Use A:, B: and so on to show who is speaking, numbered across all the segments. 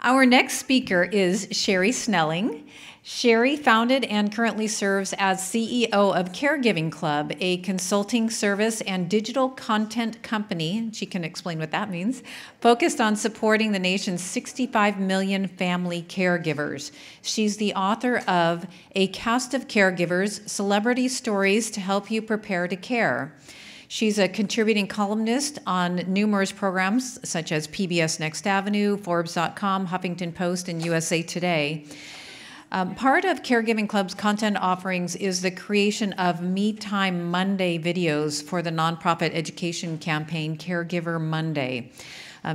A: Our next speaker is Sherri Snelling. Sherri founded and currently serves as CEO of Caregiving Club, a consulting service and digital content company, she can explain what that means, focused on supporting the nation's 65 million family caregivers. She's the author of A Cast of Caregivers, Celebrity Stories to Help You Prepare to Care. She's a contributing columnist on numerous programs such as PBS Next Avenue, Forbes.com, Huffington Post, and USA Today. Part of Caregiving Club's content offerings is the creation of Me Time Monday videos for the nonprofit education campaign Caregiver Monday.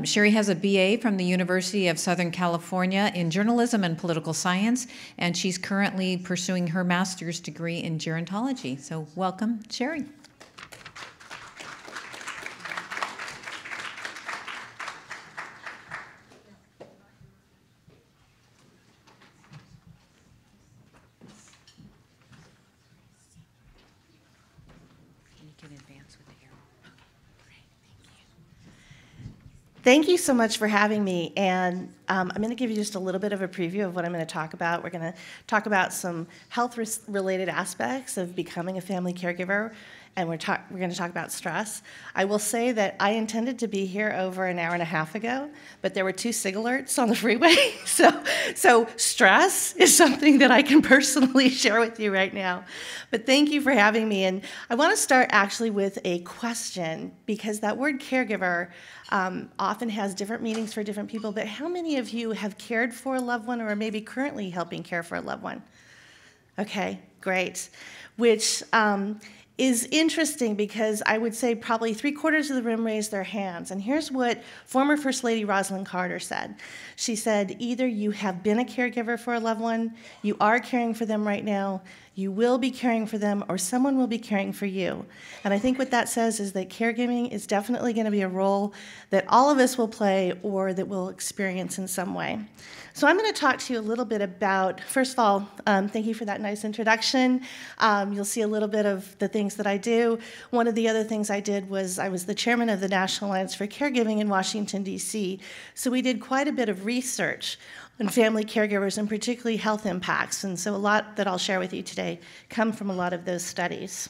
A: Sherri has a BA from the University of Southern California in journalism and political science, and she's currently pursuing her master's degree in gerontology. So welcome, Sherri.
B: Thank you so much for having me, and I'm going to give you just a little bit of a preview of what I'm going to talk about. We're going to talk about some health-related aspects of becoming a family caregiver, and we're going to talk about stress. I will say that I intended to be here over an hour and a half ago, but there were 2 SIG alerts on the freeway, so stress is something that I can personally share with you right now. But thank you for having me, and I want to start actually with a question, because that word caregiver often has different meanings for different people, but how many of you have cared for a loved one or are maybe currently helping care for a loved one? Okay, great. Which is interesting because I would say probably 3/4 of the room raised their hands. And here's what former First Lady Rosalind Carter said. She said, either you have been a caregiver for a loved one, you are caring for them right now, you will be caring for them, or someone will be caring for you. And I think what that says is that caregiving is definitely going to be a role that all of us will play or that we'll experience in some way. So I'm going to talk to you a little bit about, first of all, thank you for that nice introduction. You'll see a little bit of the things that I do. One of the other things I did was I was the chairman of the National Alliance for Caregiving in Washington, D.C. So we did quite a bit of research on family caregivers and particularly health impacts. And so a lot that I'll share with you today come from a lot of those studies.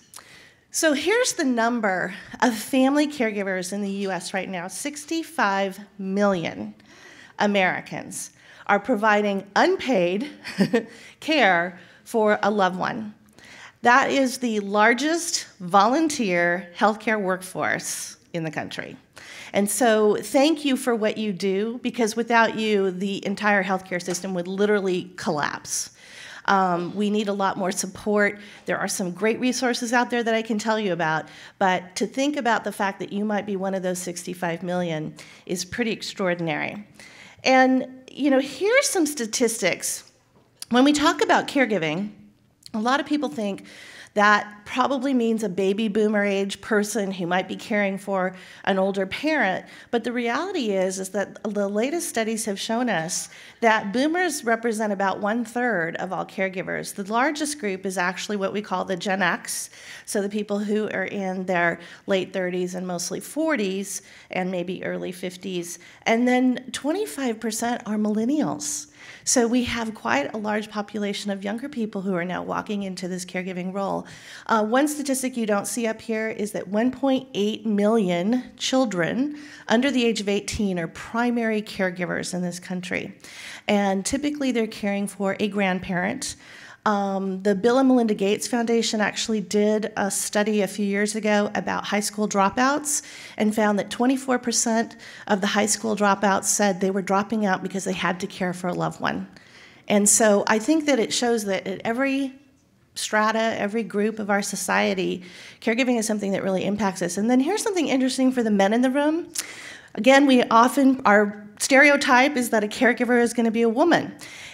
B: So here's the number of family caregivers in the U.S. right now. 65 million Americans are providing unpaid care for a loved one. That is the largest volunteer healthcare workforce in the country. And so thank you for what you do, because without you, the entire healthcare system would literally collapse. We need a lot more support. There are some great resources out there that I can tell you about, but to think about the fact that you might be one of those 65 million is pretty extraordinary. And you know, here's some statistics. When we talk about caregiving, a lot of people think that probably means a baby boomer age person who might be caring for an older parent. But the reality is that the latest studies have shown us that boomers represent about 1/3 of all caregivers. The largest group is actually what we call the Gen X, so the people who are in their late 30s and mostly 40s and maybe early 50s. And then 25% are millennials. So we have quite a large population of younger people who are now walking into this caregiving role. One statistic you don't see up here is that 1.8 million children under the age of 18 are primary caregivers in this country. And typically they're caring for a grandparent. The Bill and Melinda Gates Foundation actually did a study a few years ago about high school dropouts and found that 24% of the high school dropouts said they were dropping out because they had to care for a loved one. And so I think that it shows that at every strata, every group of our society, caregiving is something that really impacts us. And then here's something interesting for the men in the room. Again, our stereotype is that a caregiver is going to be a woman.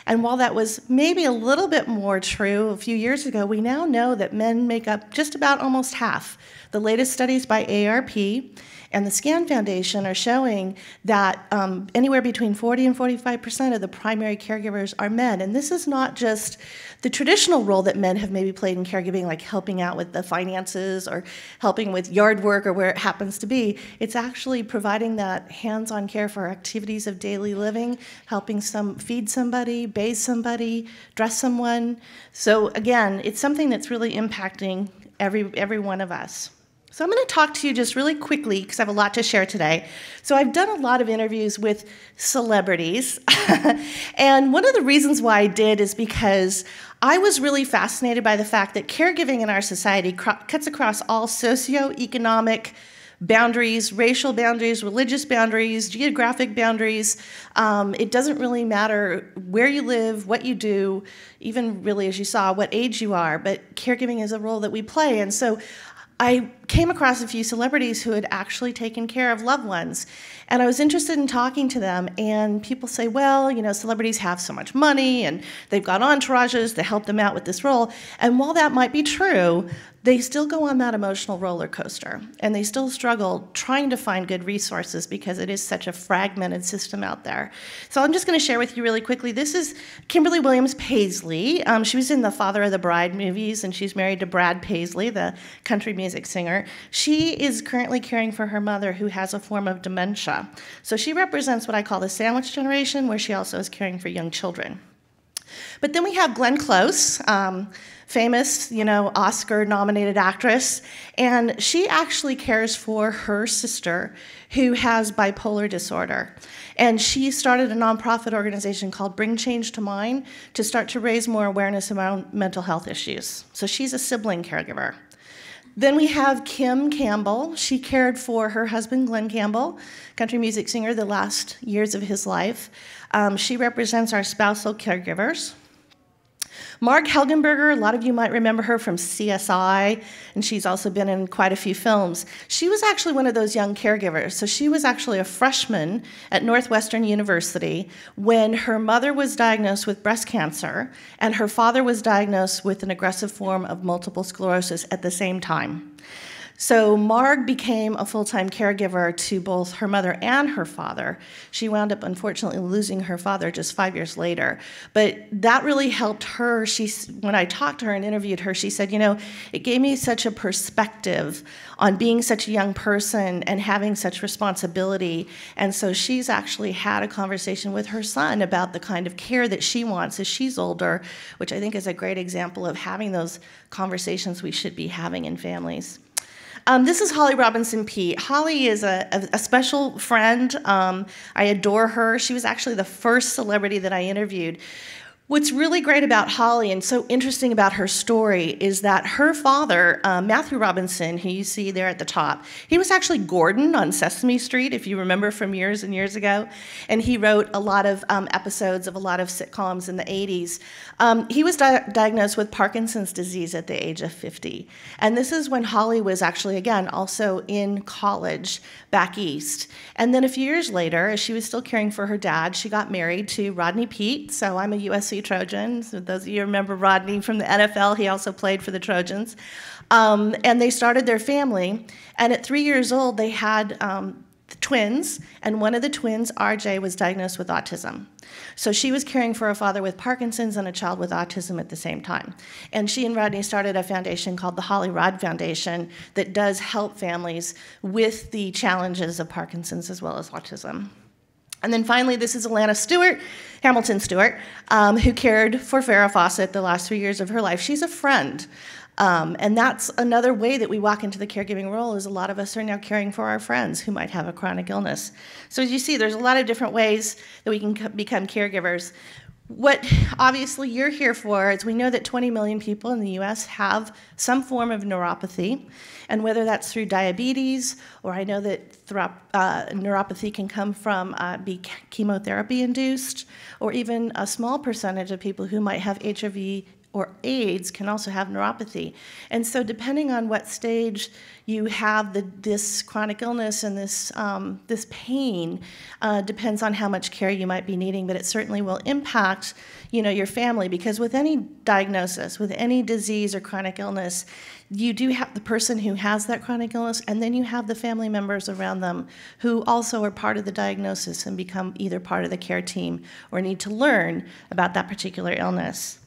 B: And while that was maybe a little bit more true a few years ago, we now know that men make up just about almost half. The latest studies by AARP and the SCAN Foundation are showing that anywhere between 40 and 45% of the primary caregivers are men. And this is not just the traditional role that men have maybe played in caregiving, like helping out with the finances or helping with yard work or where it happens to be. It's actually providing that hands-on care for activities of daily living, helping feed somebody, bathe somebody, dress someone. So again, it's something that's really impacting every one of us. So I'm going to talk to you just really quickly because I have a lot to share today. So I've done a lot of interviews with celebrities. And one of the reasons why I did is because I was really fascinated by the fact that caregiving in our society cuts across all socioeconomic boundaries, racial boundaries, religious boundaries, geographic boundaries. It doesn't really matter where you live, what you do, even really, as you saw, what age you are, but caregiving is a role that we play. And so I came across a few celebrities who had actually taken care of loved ones. And I was interested in talking to them. And people say, well, you know, celebrities have so much money and they've got entourages to help them out with this role. And while that might be true, they still go on that emotional roller coaster. And they still struggle trying to find good resources because it is such a fragmented system out there. So I'm just going to share with you really quickly. This is Kimberly Williams Paisley. She was in the Father of the Bride movies, and she's married to Brad Paisley, the country music singer. She is currently caring for her mother who has a form of dementia. So she represents what I call the sandwich generation, where she also is caring for young children. But then we have Glenn Close, famous, Oscar-nominated actress, and she actually cares for her sister who has bipolar disorder. And she started a nonprofit organization called Bring Change to Mind to start to raise more awareness around mental health issues. So she's a sibling caregiver. Then we have Kim Campbell. She cared for her husband, Glenn Campbell, country music singer, the last years of his life. She represents our spousal caregivers. Marg Helgenberger, a lot of you might remember her from CSI, and she's also been in quite a few films. She was actually one of those young caregivers. So she was actually a freshman at Northwestern University when her mother was diagnosed with breast cancer, and her father was diagnosed with an aggressive form of multiple sclerosis at the same time. So Marg became a full-time caregiver to both her mother and her father. She wound up, unfortunately, losing her father just 5 years later. But that really helped her. When I talked to her and interviewed her, she said, it gave me such a perspective on being such a young person and having such responsibility. And so she's actually had a conversation with her son about the kind of care that she wants as she's older, which I think is a great example of having those conversations we should be having in families. This is Holly Robinson Peete. Holly is a special friend. I adore her. She was actually the first celebrity that I interviewed. What's really great about Holly and so interesting about her story is that her father, Matthew Robinson, who you see there at the top, he was actually Gordon on Sesame Street, if you remember from years and years ago, and he wrote a lot of episodes of a lot of sitcoms in the 80s. He was diagnosed with Parkinson's disease at the age of 50, and this is when Holly was actually, again, also in college back east. And then a few years later, as she was still caring for her dad, she got married to Rodney Peete, so I'm a USC Trojan. So those of you remember Rodney from the NFL, he also played for the Trojans. And they started their family. And at 3 years old, they had twins. And one of the twins, RJ, was diagnosed with autism. So she was caring for a father with Parkinson's and a child with autism at the same time. And she and Rodney started a foundation called the Holly Rod Foundation that does help families with the challenges of Parkinson's as well as autism. And then finally, this is Alana Hamilton Stewart, who cared for Farrah Fawcett the last 3 years of her life. She's a friend. And that's another way that we walk into the caregiving role is a lot of us are now caring for our friends who might have a chronic illness. So as you see, there's a lot of different ways that we can become caregivers. What obviously you're here for is we know that 20 million people in the U.S. have some form of neuropathy, and whether that's through diabetes, or I know that neuropathy can come from be chemotherapy induced, or even a small percentage of people who might have HIV or AIDS can also have neuropathy. And so depending on what stage you have this chronic illness and this pain, depends on how much care you might be needing, but it certainly will impact, your family, because with any diagnosis, with any disease or chronic illness, you do have the person who has that chronic illness, and then you have the family members around them who also are part of the diagnosis and become either part of the care team or need to learn about that particular illness.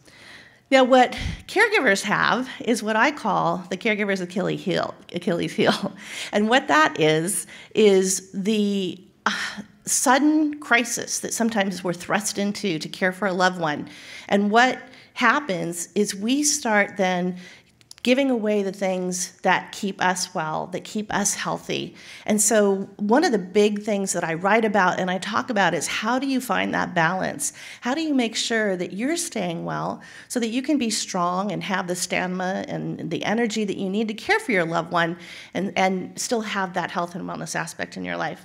B: Now, what caregivers have is what I call the caregiver's Achilles heel. And what that is the sudden crisis that sometimes we're thrust into to care for a loved one. And what happens is we start then giving away the things that keep us well, that keep us healthy. And so one of the big things that I write about and I talk about is how do you find that balance? How do you make sure that you're staying well so that you can be strong and have the stamina and the energy that you need to care for your loved one and still have that health and wellness aspect in your life?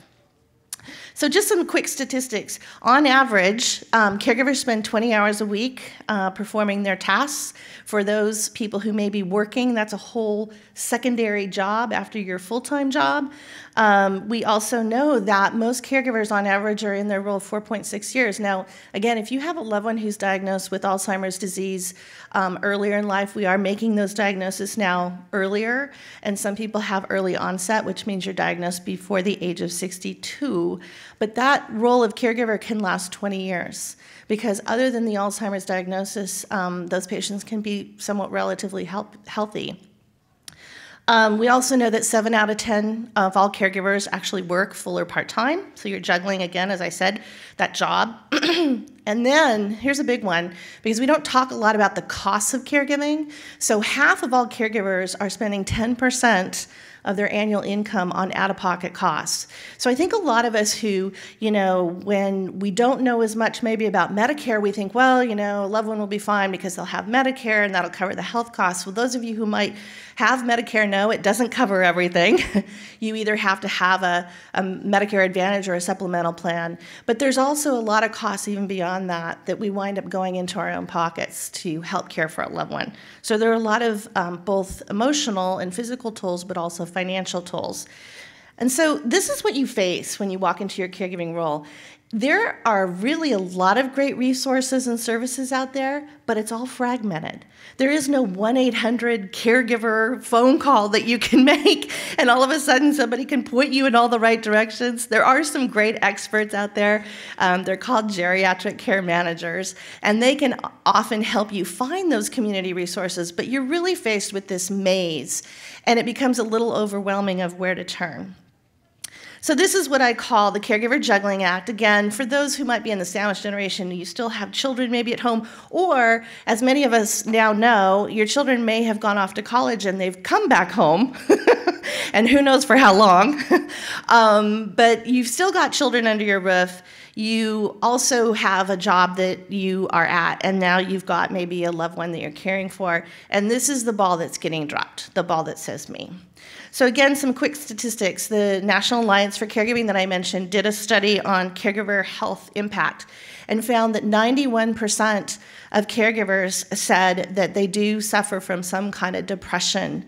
B: So just some quick statistics. On average, caregivers spend 20 hours a week performing their tasks. For those people who may be working, that's a whole secondary job after your full-time job. We also know that most caregivers on average are in their role 4.6 years. Now, again, if you have a loved one who's diagnosed with Alzheimer's disease earlier in life, we are making those diagnoses now earlier. And some people have early onset, which means you're diagnosed before the age of 62. But that role of caregiver can last 20 years because other than the Alzheimer's diagnosis, those patients can be somewhat relatively healthy. We also know that 7 out of 10 of all caregivers actually work full or part-time. So you're juggling, again, as I said, that job. And then, here's a big one, because we don't talk a lot about the costs of caregiving. So half of all caregivers are spending 10% of their annual income on out-of-pocket costs. So I think a lot of us who, when we don't know as much maybe about Medicare, we think, well, a loved one will be fine because they'll have Medicare and that'll cover the health costs. Well, those of you who might have Medicare know it doesn't cover everything. You either have to have a Medicare Advantage or a supplemental plan. But there's also a lot of costs even beyond that we wind up going into our own pockets to help care for a loved one. So there are a lot of both emotional and physical tolls, but also financial tolls. And so this is what you face when you walk into your caregiving role. There are really a lot of great resources and services out there, but it's all fragmented. There is no 1-800 caregiver phone call that you can make, and all of a sudden somebody can point you in all the right directions. There are some great experts out there. They're called geriatric care managers, and they can often help you find those community resources, but you're really faced with this maze, and it becomes a little overwhelming of where to turn. So this is what I call the Caregiver Juggling Act. Again, for those who might be in the sandwich generation, you still have children maybe at home, or as many of us now know, your children may have gone off to college and they've come back home, and who knows for how long. But you've still got children under your roof. You also have a job that you are at, and now you've got maybe a loved one that you're caring for, and this is the ball that's getting dropped, the ball that says me. So again, some quick statistics. The National Alliance for Caregiving that I mentioned did a study on caregiver health impact and found that 91% of caregivers said that they do suffer from some kind of depression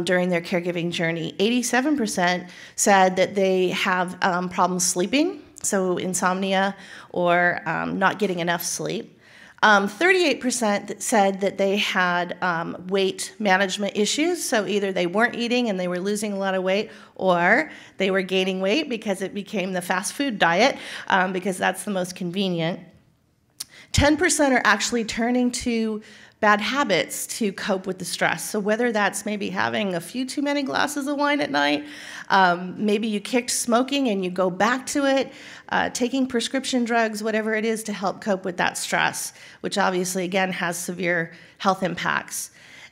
B: during their caregiving journey. 87% said that they have problems sleeping, so insomnia or not getting enough sleep. 38% said that they had weight management issues, so either they weren't eating and they were losing a lot of weight, or they were gaining weight because it became the fast food diet, because that's the most convenient. 10% are actually turning to bad habits to cope with the stress. So whether that's maybe having a few too many glasses of wine at night, maybe you kicked smoking and you go back to it, taking prescription drugs, whatever it is to help cope with that stress, which obviously, again, has severe health impacts.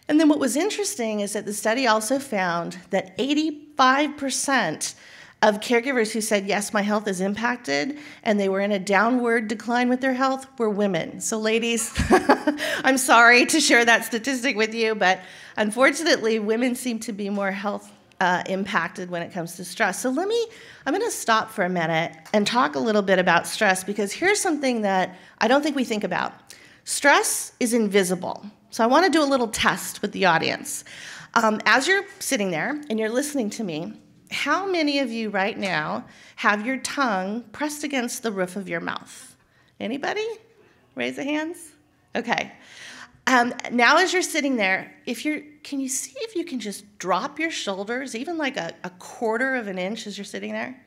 B: And then what was interesting is that the study also found that 85% of caregivers who said, yes, my health is impacted, and they were in a downward decline with their health, were women. So ladies, I'm sorry to share that statistic with you, but unfortunately, women seem to be more health impacted when it comes to stress. So I'm gonna stop for a minute and talk a little bit about stress, because here's something that I don't think we think about. Stress is invisible. So I want to do a little test with the audience. As you're sitting there and you're listening to me, how many of you right now have your tongue pressed against the roof of your mouth? Anybody? Raise the hands. Okay. Now as you're sitting there, can you see if you can just drop your shoulders, even like a quarter of an inch as you're sitting there?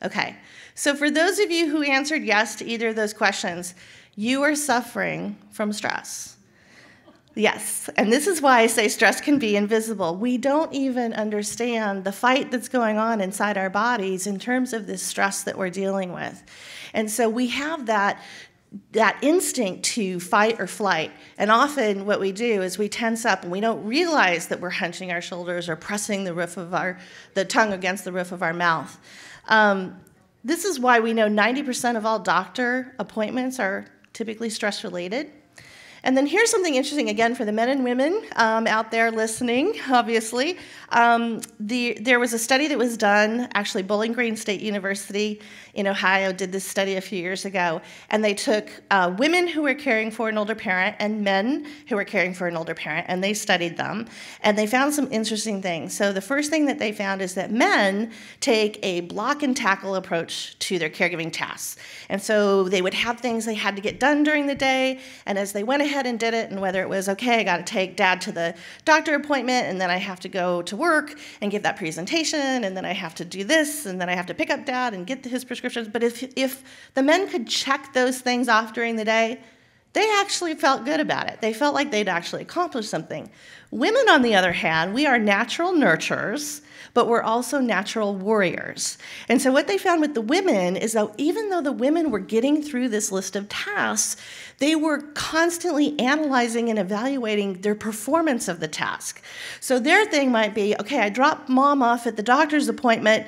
B: Okay. So for those of you who answered yes to either of those questions, you are suffering from stress. Yes, and this is why I say stress can be invisible. We don't even understand the fight that's going on inside our bodies in terms of this stress that we're dealing with. And so we have that instinct to fight or flight. And often what we do is we tense up and we don't realize that we're hunching our shoulders or pressing the tongue against the roof of our mouth. This is why we know 90% of all doctor appointments are typically stress-related. And then here's something interesting, again, for the men and women out there listening, obviously. There was a study that was done, actually Bowling Green State University in Ohio did this study a few years ago, and they took women who were caring for an older parent and men who were caring for an older parent, and they studied them, and they found some interesting things. So the first thing that they found is that men take a block and tackle approach to their caregiving tasks. And so they would have things they had to get done during the day, and as they went ahead and did it, and whether it was, okay, I got to take Dad to the doctor appointment, and then I have to go to work and give that presentation, and then I have to do this, and then I have to pick up Dad and get his prescriptions. But if the men could check those things off during the day, they actually felt good about it. They felt like they'd actually accomplished something. Women, on the other hand, we are natural nurturers, but we're also natural warriors. And so what they found with the women is that even though the women were getting through this list of tasks, they were constantly analyzing and evaluating their performance of the task. So their thing might be, okay, I dropped Mom off at the doctor's appointment,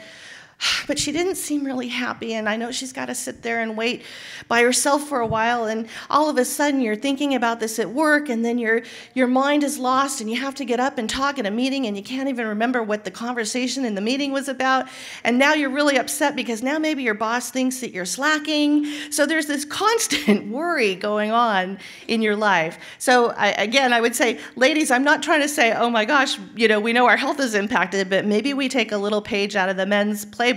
B: but she didn't seem really happy, and I know she's got to sit there and wait by herself for a while, and all of a sudden you're thinking about this at work, and then your mind is lost, and you have to get up and talk at a meeting, and you can't even remember what the conversation in the meeting was about, and now you're really upset because now maybe your boss thinks that you're slacking. So there's this constant worry going on in your life. So again, I would say, ladies, I'm not trying to say, oh my gosh, we know our health is impacted, but maybe we take a little page out of the men's playbook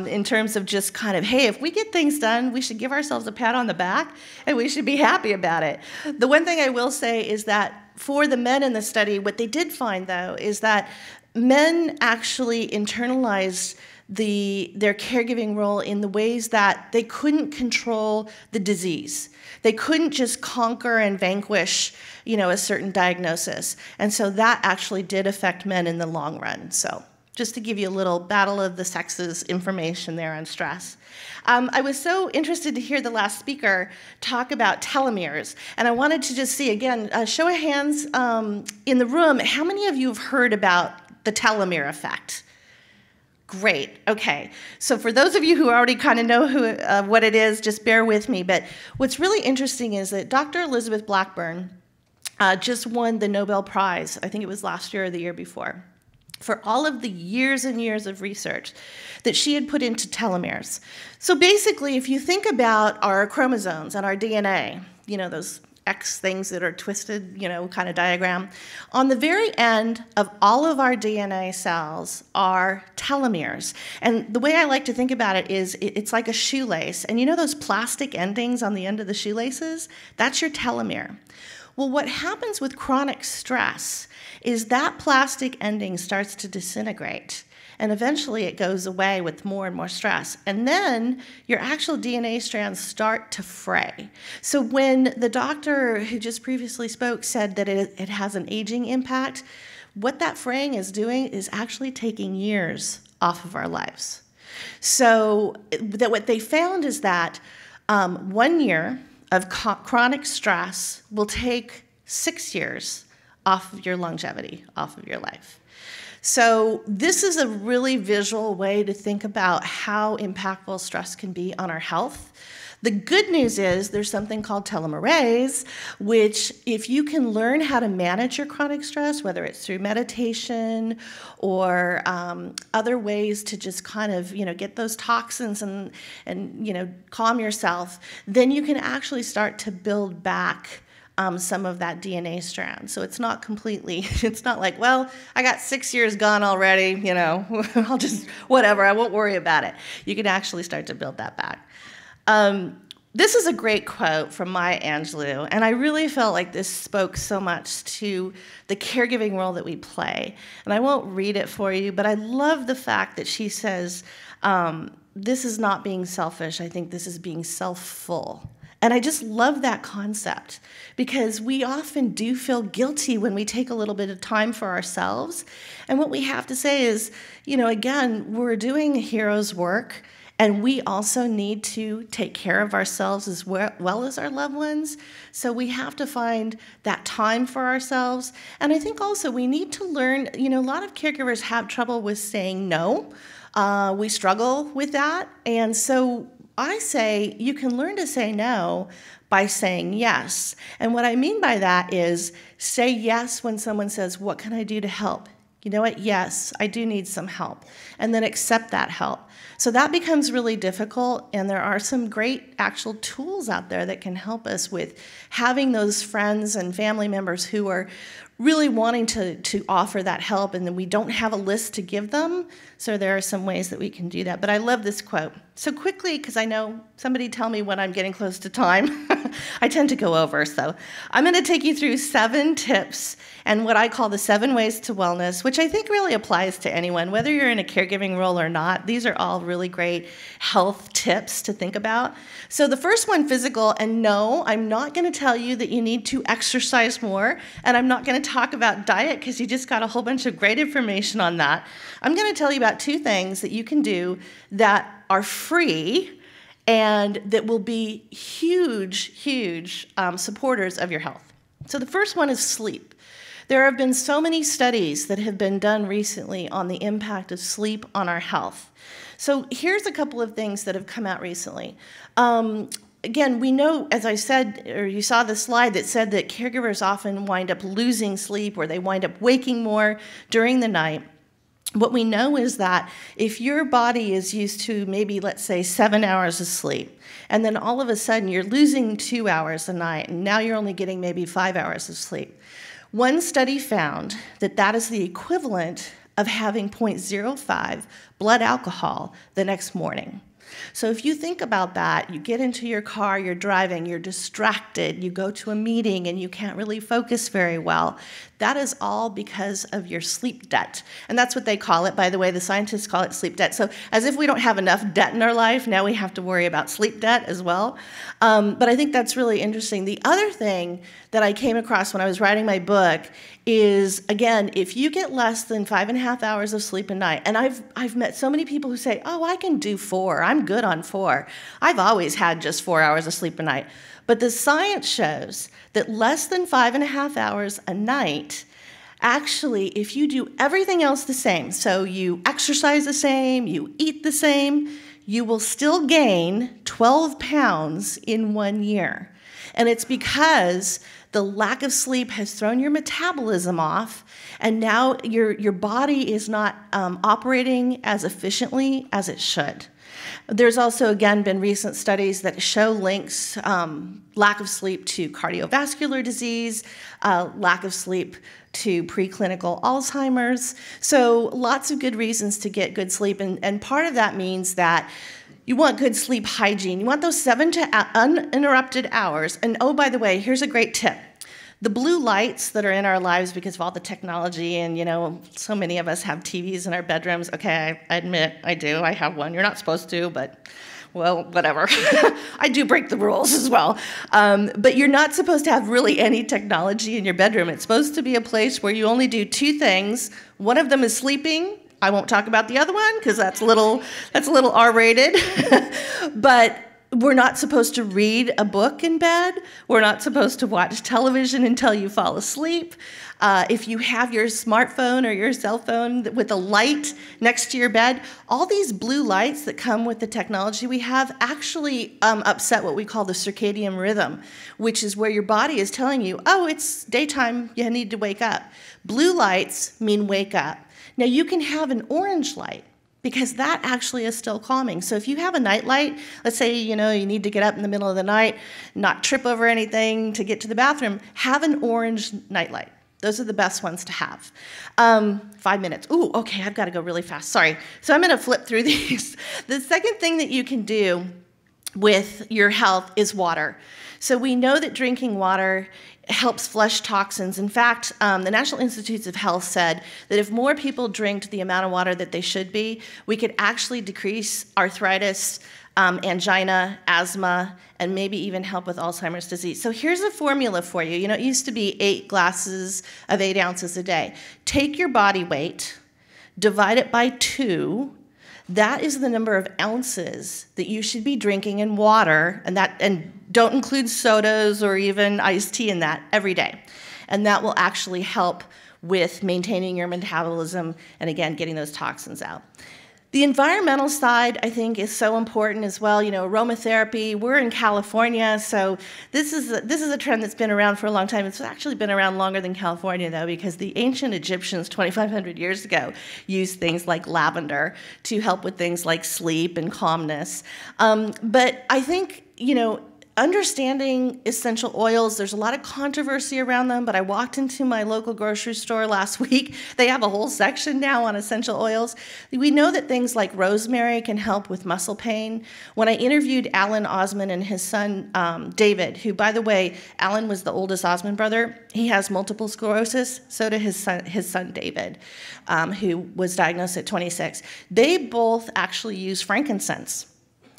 B: in terms of just kind of, hey, if we get things done, we should give ourselves a pat on the back and we should be happy about it. The one thing I will say is that for the men in the study, what they did find, though, is that men actually internalized their caregiving role in the ways that they couldn't control the disease. They couldn't just conquer and vanquish, a certain diagnosis. And so that actually did affect men in the long run. So just to give you a little battle of the sexes information there on stress. I was so interested to hear the last speaker talk about telomeres, and I wanted to just see, again, show of hands in the room, how many of you have heard about the telomere effect? Great, okay. So for those of you who already kind of know what it is, just bear with me, but what's really interesting is that Dr. Elizabeth Blackburn just won the Nobel Prize, I think it was last year or the year before, for all of the years and years of research that she had put into telomeres. So basically, if you think about our chromosomes and our DNA, those X things that are twisted, kind of diagram, on the very end of all of our DNA cells are telomeres. And the way I like to think about it is it's like a shoelace. And those plastic endings on the end of the shoelaces? That's your telomere. Well, what happens with chronic stress is that plastic ending starts to disintegrate, and eventually it goes away with more and more stress. And then your actual DNA strands start to fray. So when the doctor who just previously spoke said that it has an aging impact, what that fraying is doing is actually taking years off of our lives. So what they found is that 1 year of chronic stress will take 6 years off of your longevity, off of your life. So this is a really visual way to think about how impactful stress can be on our health. The good news is there's something called telomerase, which if you can learn how to manage your chronic stress, whether it's through meditation or other ways to just kind of, get those toxins and calm yourself, then you can actually start to build back some of that DNA strand. So it's not completely, it's not like, well, I got 6 years gone already, you know, I'll just, whatever, I won't worry about it. You can actually start to build that back. This is a great quote from Maya Angelou, and I really felt like this spoke so much to the caregiving role that we play. And I won't read it for you, but I love the fact that she says, this is not being selfish, I think this is being self-full. And I just love that concept, because we often do feel guilty when we take a little bit of time for ourselves. And what we have to say is, you know, again, we're doing hero's work, and we also need to take care of ourselves as well as our loved ones. So we have to find that time for ourselves. And I think also we need to learn, you know, a lot of caregivers have trouble with saying no. We struggle with that. And so I say you can learn to say no by saying yes. And what I mean by that is say yes when someone says, what can I do to help? You know what? Yes, I do need some help. And then accept that help. So that becomes really difficult, and there are some great actual tools out there that can help us with having those friends and family members who are really wanting to offer that help, and then we don't have a list to give them. So there are some ways that we can do that. But I love this quote. So quickly, because I know somebody tell me when I'm getting close to time, I tend to go over. So I'm going to take you through 7 tips and what I call the 7 ways to wellness, which I think really applies to anyone, whether you're in a caregiving role or not. These are all really great health tips to think about. So the first one, physical, and no, I'm not going to tell you that you need to exercise more, and I'm not going to talk about diet because you just got a whole bunch of great information on that. I'm going to tell you about 2 things that you can do that are free and that will be huge supporters of your health. So the first one is sleep. There have been so many studies that have been done recently on the impact of sleep on our health. So here's a couple of things that have come out recently. Again, we know, as I said, or you saw the slide that said that caregivers often wind up losing sleep, or they wind up waking more during the night. What we know is that if your body is used to maybe, let's say, 7 hours of sleep, and then all of a sudden you're losing 2 hours a night, and now you're only getting maybe 5 hours of sleep. One study found that that is the equivalent of having 0.05 blood alcohol the next morning. So if you think about that, you get into your car, you're driving, you're distracted, you go to a meeting and you can't really focus very well. That is all because of your sleep debt. And that's what they call it, by the way. The scientists call it sleep debt. So as if we don't have enough debt in our life, now we have to worry about sleep debt as well. But I think that's really interesting. The other thing that I came across when I was writing my book is, again, if you get less than 5.5 hours of sleep a night, and I've met so many people who say, oh, I can do 4, I'm good on 4. I've always had just 4 hours of sleep a night. But the science shows that less than 5.5 hours a night, actually, if you do everything else the same, so you exercise the same, you eat the same, you will still gain 12 pounds in 1 year. And it's because the lack of sleep has thrown your metabolism off, and now your body is not operating as efficiently as it should. There's also, again, been recent studies that show links, lack of sleep to cardiovascular disease, lack of sleep to preclinical Alzheimer's. So lots of good reasons to get good sleep, and part of that means that you want good sleep hygiene. You want those 7 uninterrupted hours. And oh, by the way, here's a great tip. The blue lights that are in our lives because of all the technology, and you know, so many of us have TVs in our bedrooms. Okay, I admit I do. I have one. You're not supposed to, but well, whatever. I do break the rules as well. But you're not supposed to have really any technology in your bedroom. It's supposed to be a place where you only do 2 things. One of them is sleeping. I won't talk about the other one because that's a little R-rated. But we're not supposed to read a book in bed. We're not supposed to watch television until you fall asleep. If you have your smartphone or your cell phone with a light next to your bed, all these blue lights that come with the technology we have actually upset what we call the circadian rhythm, which is where your body is telling you, oh, it's daytime, you need to wake up. Blue lights mean wake up. Now, you can have an orange light. because that actually is still calming. So if you have a nightlight, let's say, you need to get up in the middle of the night, not trip over anything to get to the bathroom, have an orange nightlight. Those are the best ones to have. 5 minutes. Ooh, okay, I've got to go really fast. Sorry. So I'm going to flip through these. The second thing that you can do with your health is water. So we know that drinking water helps flush toxins. In fact, the National Institutes of Health said that if more people drinked the amount of water that they should be, we could actually decrease arthritis, angina, asthma, and maybe even help with Alzheimer's disease. So here's a formula for you. It used to be 8 glasses of 8 ounces a day. Take your body weight, divide it by 2. That is the number of ounces that you should be drinking in water, and don't include sodas or even iced tea in that every day. And that will actually help with maintaining your metabolism and, again, getting those toxins out. The environmental side, I think, is so important as well. Aromatherapy, we're in California, so this is a trend that's been around for a long time. It's actually been around longer than California, though, because the ancient Egyptians 2,500 years ago used things like lavender to help with things like sleep and calmness. But I think, understanding essential oils, there's a lot of controversy around them, but I walked into my local grocery store last week. They have a whole section now on essential oils. We know that things like rosemary can help with muscle pain. When I interviewed Alan Osmond and his son, David, who, by the way, Alan was the oldest Osmond brother. He has multiple sclerosis. So did his son David, who was diagnosed at 26. They both actually use frankincense.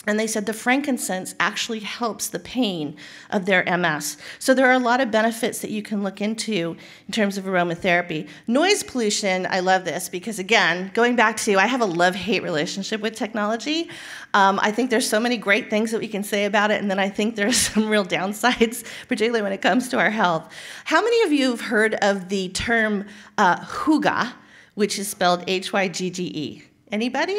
B: And they said the frankincense actually helps the pain of their MS. So there are a lot of benefits that you can look into in terms of aromatherapy. Noise pollution, I love this because, again, going back to, I have a love-hate relationship with technology. I think there's so many great things that we can say about it, and then I think there's some real downsides, particularly when it comes to our health. How many of you have heard of the term hygge, which is spelled H-Y-G-G-E? Anybody?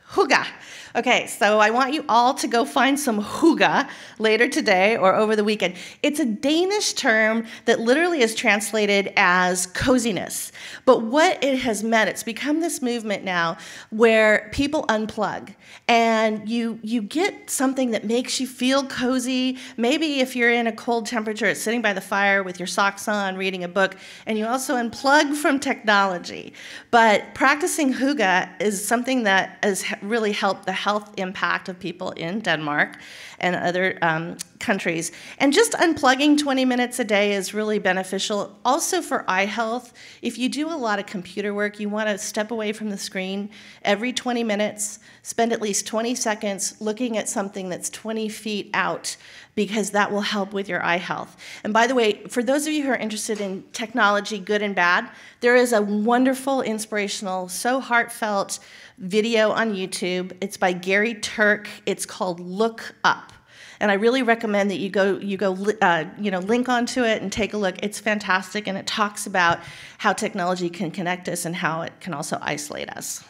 B: Hygge. Okay, so I want you all to go find some hygge later today or over the weekend. It's a Danish term that literally is translated as coziness. But what it has meant, it's become this movement now where people unplug and you get something that makes you feel cozy. Maybe if you're in a cold temperature, it's sitting by the fire with your socks on, reading a book, and you also unplug from technology. But practicing hygge is something that has really helped the health impact of people in Denmark and other countries. And just unplugging 20 minutes a day is really beneficial. Also for eye health, if you do a lot of computer work, you want to step away from the screen every 20 minutes, spend at least 20 seconds looking at something that's 20 feet out, because that will help with your eye health. And by the way, for those of you who are interested in technology, good and bad, there is a wonderful, inspirational, so heartfelt video on YouTube. It's by Gary Turk. It's called Look Up. And I really recommend that you go link onto it and take a look. It's fantastic, and it talks about how technology can connect us and how it can also isolate us.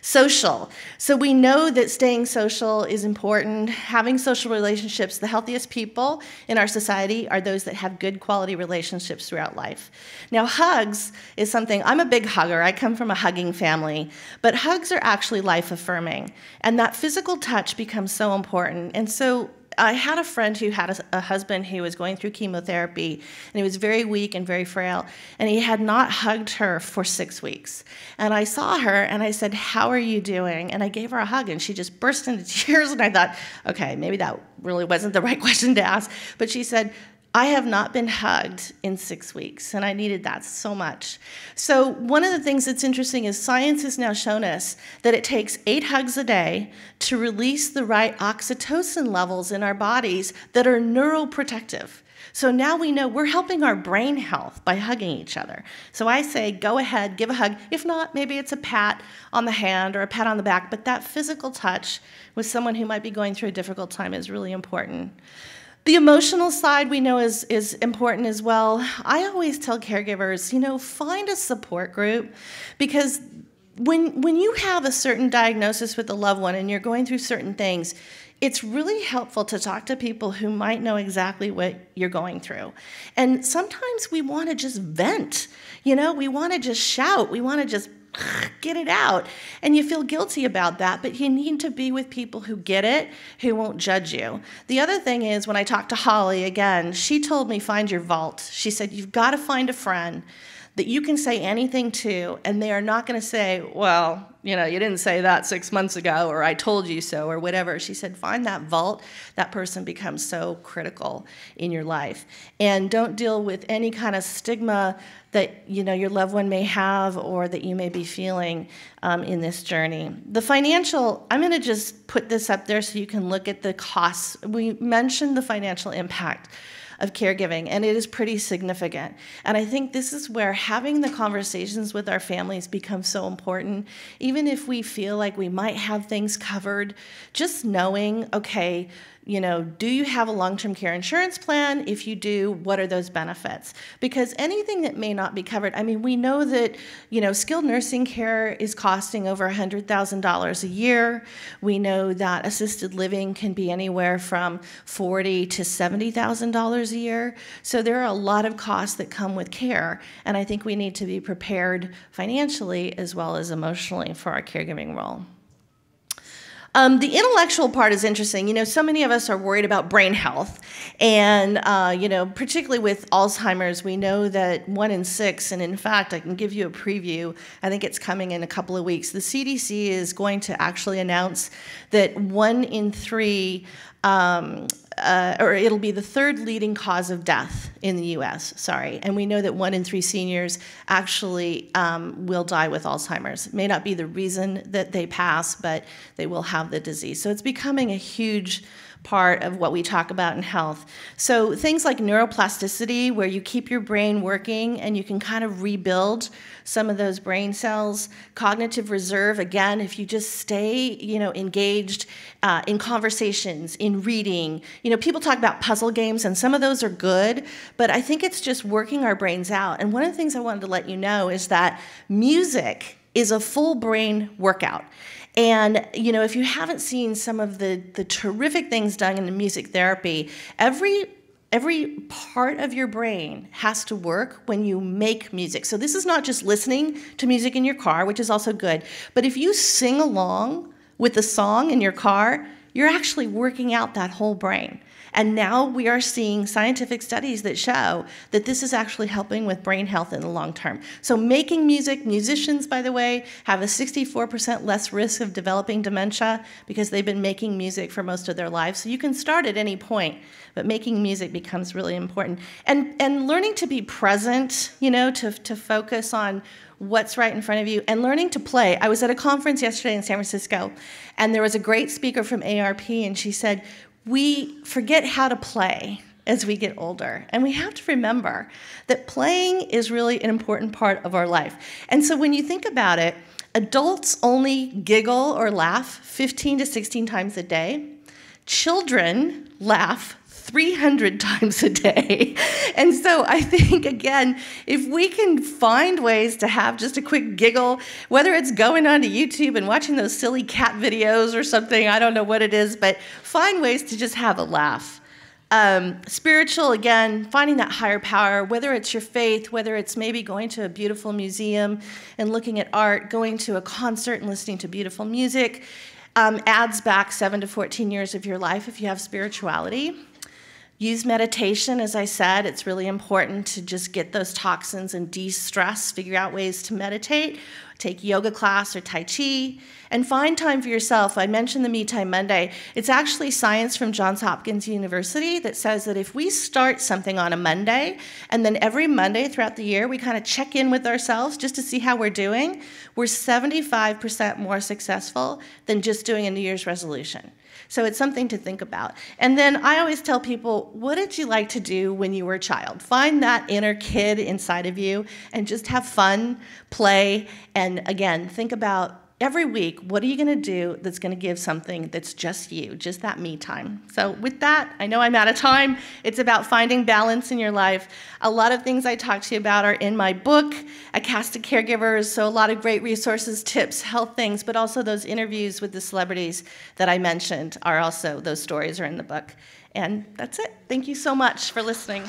B: Social. So we know that staying social is important. Having social relationships, the healthiest people in our society are those that have good quality relationships throughout life. Now, hugs is something, I'm a big hugger. I come from a hugging family, but hugs are actually life-affirming, and that physical touch becomes so important. And so I had a friend who had a husband who was going through chemotherapy, and he was very weak and very frail, and he had not hugged her for 6 weeks. And I saw her, and I said, "How are you doing?" And I gave her a hug, and she just burst into tears, and I thought, okay, maybe that really wasn't the right question to ask. But she said, "I have not been hugged in 6 weeks," and I needed that so much. So one of the things that's interesting is science has now shown us that it takes 8 hugs a day to release the right oxytocin levels in our bodies that are neuroprotective. So now we know we're helping our brain health by hugging each other. So I say, go ahead, give a hug. If not, maybe it's a pat on the hand or a pat on the back, but that physical touch with someone who might be going through a difficult time is really important. The emotional side we know is important as well. I always tell caregivers, find a support group, because when you have a certain diagnosis with a loved one and you're going through certain things, it's really helpful to talk to people who might know exactly what you're going through. And sometimes we want to just vent, we want to just shout, we want to just get it out. And you feel guilty about that, but you need to be with people who get it, who won't judge you. The other thing is, when I talked to Holly again, she told me, find your vault. She said, you've got to find a friend that you can say anything to, and they are not going to say, well, you didn't say that 6 months ago, or I told you so, or whatever. She said, find that vault. That person becomes so critical in your life. And don't deal with any kind of stigma that your loved one may have or that you may be feeling in this journey. The financial, I'm going to just put this up there so you can look at the costs. We mentioned the financial impact of caregiving, and it is pretty significant. And I think this is where having the conversations with our families becomes so important. Even if we feel like we might have things covered, just knowing, okay, do you have a long-term care insurance plan? If you do, what are those benefits? Because anything that may not be covered, we know that, skilled nursing care is costing over $100,000 a year. We know that assisted living can be anywhere from $40,000 to $70,000 a year. So there are a lot of costs that come with care, and I think we need to be prepared financially as well as emotionally for our caregiving role. The intellectual part is interesting. So many of us are worried about brain health. And, particularly with Alzheimer's, we know that 1 in 6, and in fact, I can give you a preview. I think it's coming in a couple of weeks. The CDC is going to actually announce that 1 in 3 or it'll be the 3rd leading cause of death in the U.S., and we know that 1 in 3 seniors actually will die with Alzheimer's. It may not be the reason that they pass, but they will have the disease. So it's becoming a huge part of what we talk about in health. So things like neuroplasticity, where you keep your brain working and you can kind of rebuild some of those brain cells. Cognitive reserve, again, if you just stay, engaged in conversations, in reading. People talk about puzzle games, and some of those are good, but I think it's just working our brains out. And one of the things I wanted to let you know is that music is a full brain workout. And, if you haven't seen some of the terrific things done in the music therapy, every part of your brain has to work when you make music. So this is not just listening to music in your car, which is also good, but if you sing along with the song in your car, you're actually working out that whole brain. And now we are seeing scientific studies that show that this is actually helping with brain health in the long term. So making music, musicians, by the way, have a 64% less risk of developing dementia because they've been making music for most of their lives. So you can start at any point, but making music becomes really important. And learning to be present, to focus on what's right in front of you, and learning to play. I was at a conference yesterday in San Francisco, and there was a great speaker from ARP, and she said, we forget how to play as we get older. And we have to remember that playing is really an important part of our life. And so when you think about it, adults only giggle or laugh 15 to 16 times a day. Children laugh 300 times a day. And so I think, again, if we can find ways to have just a quick giggle, whether it's going onto YouTube and watching those silly cat videos or something, I don't know what it is, but find ways to just have a laugh. Spiritual, again, finding that higher power, whether it's your faith, whether it's maybe going to a beautiful museum and looking at art, going to a concert and listening to beautiful music, adds back 7 to 14 years of your life if you have spirituality. Use meditation, as I said. It's really important to just get those toxins and de-stress, figure out ways to meditate, take yoga class or Tai Chi, and find time for yourself. I mentioned the Me Time Monday. It's actually science from Johns Hopkins University that says that if we start something on a Monday, and then every Monday throughout the year, we kind of check in with ourselves just to see how we're doing, we're 75% more successful than just doing a New Year's resolution. So it's something to think about. And then I always tell people, what did you like to do when you were a child? Find that inner kid inside of you and just have fun, play, and again, think about every week, what are you going to do that's going to give something that's just you, just that me time? So with that, I know I'm out of time. It's about finding balance in your life. A lot of things I talked to you about are in my book, A Cast of Caregivers, so a lot of great resources, tips, health things, but also those interviews with the celebrities that I mentioned are also, those stories are in the book. And that's it. Thank you so much for listening.